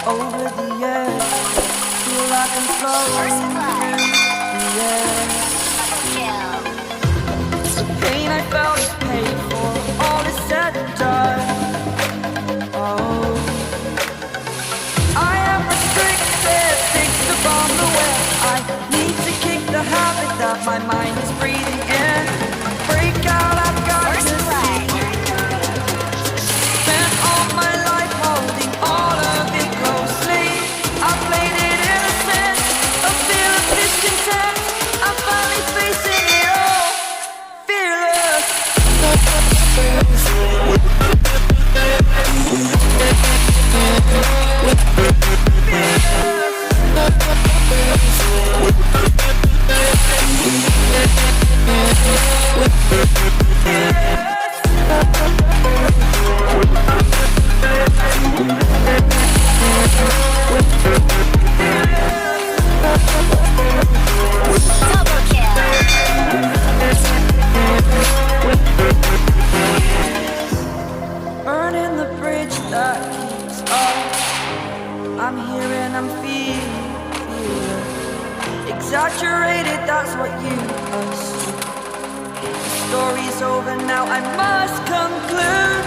over the edge. Feel like I'm floating through the air. The pain I felt is paid for, all is said and done. Oh, I am restricted, fixed upon the web. I need to kick the habit that my mind is breathing in. Break out, I've got to see. Spent all my life holding all of it closely. I played it innocent, a feel of discontent. I'm finally facing it all, fearless. Burning the bridge that keeps us. I'm here and I'm feeling exaggerated, that's what you assume. The story's over now, I must conclude.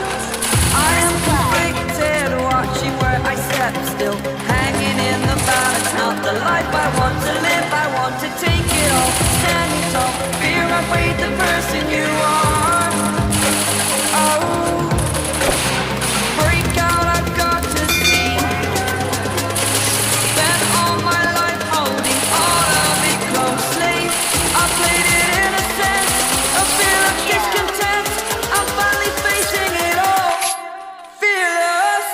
I am conflicted, watching where I step still, hanging in the balance. Not the life I want to live, I want to take it all, standing tall. Fear I've weighed the person you are. Oh, break out, I've got to see. Spent all my life holding all of it closely. I played it innocent, a feel of discontent. I'm finally facing it all, fearless.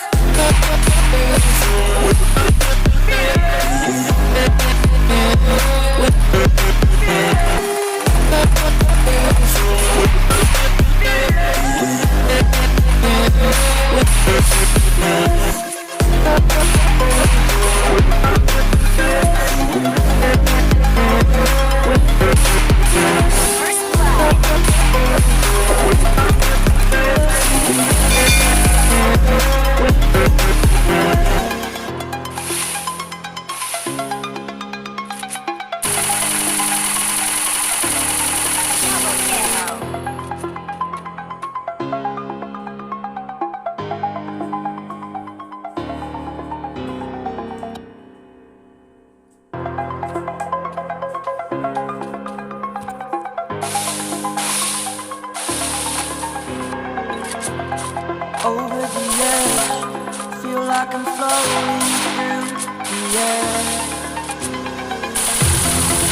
Over the edge, feel like I'm floating through the air.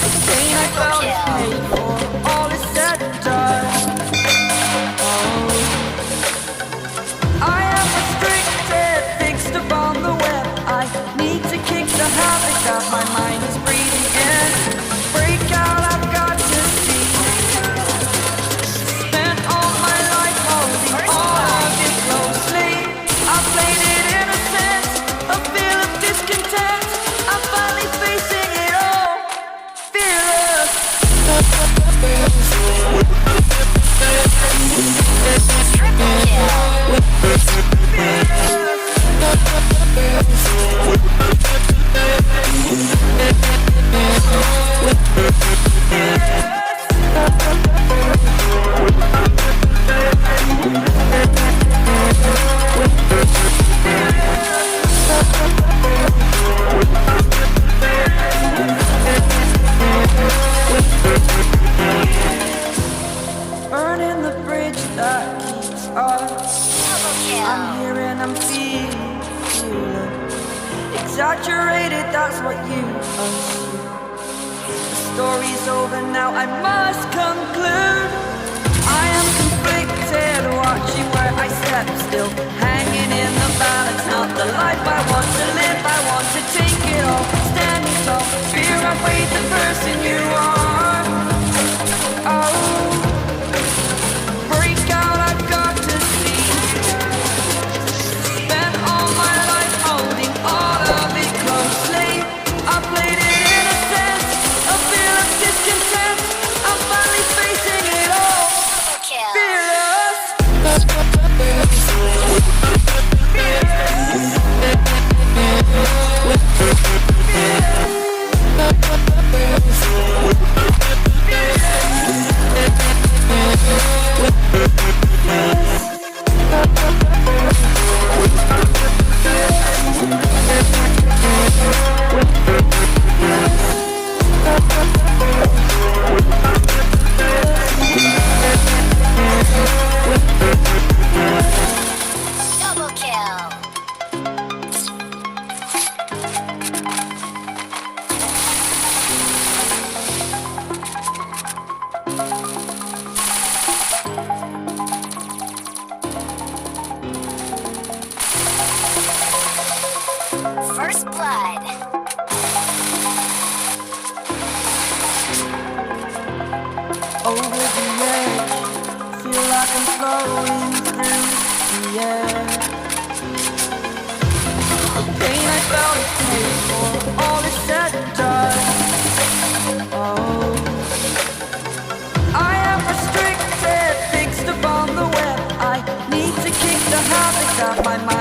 The pain I felt is paid for, all is said and done. Oh, I am restricted, fixed upon the web. I need to kick the habit that my mind is breathing in. Break out, I've got to see. Spent all my life holding all of it closely. I played it innocent, a feel of discontent. I'm finally facing it all, fearless. Burning the bridge that keeps us. I'm here and I'm feeling exaggerated, that's what you assume. The story's over now, I must conclude. I am conflicted, watching where I step still, hanging in the balance. Not the life I want to live, I want to take it all, standing tall. Fear I've weighed the person you are. Oh, break out, I've got to see. Spent all my life holding all of it closely. I played it innocent, a feel of discontent. I'm finally facing it all, fearless. blood. Over the edge, feel like I'm floating through the air. The pain I felt is paid for, all is said and done. Oh, I am restricted, fixed upon the web. I need to kick the habits out my mind.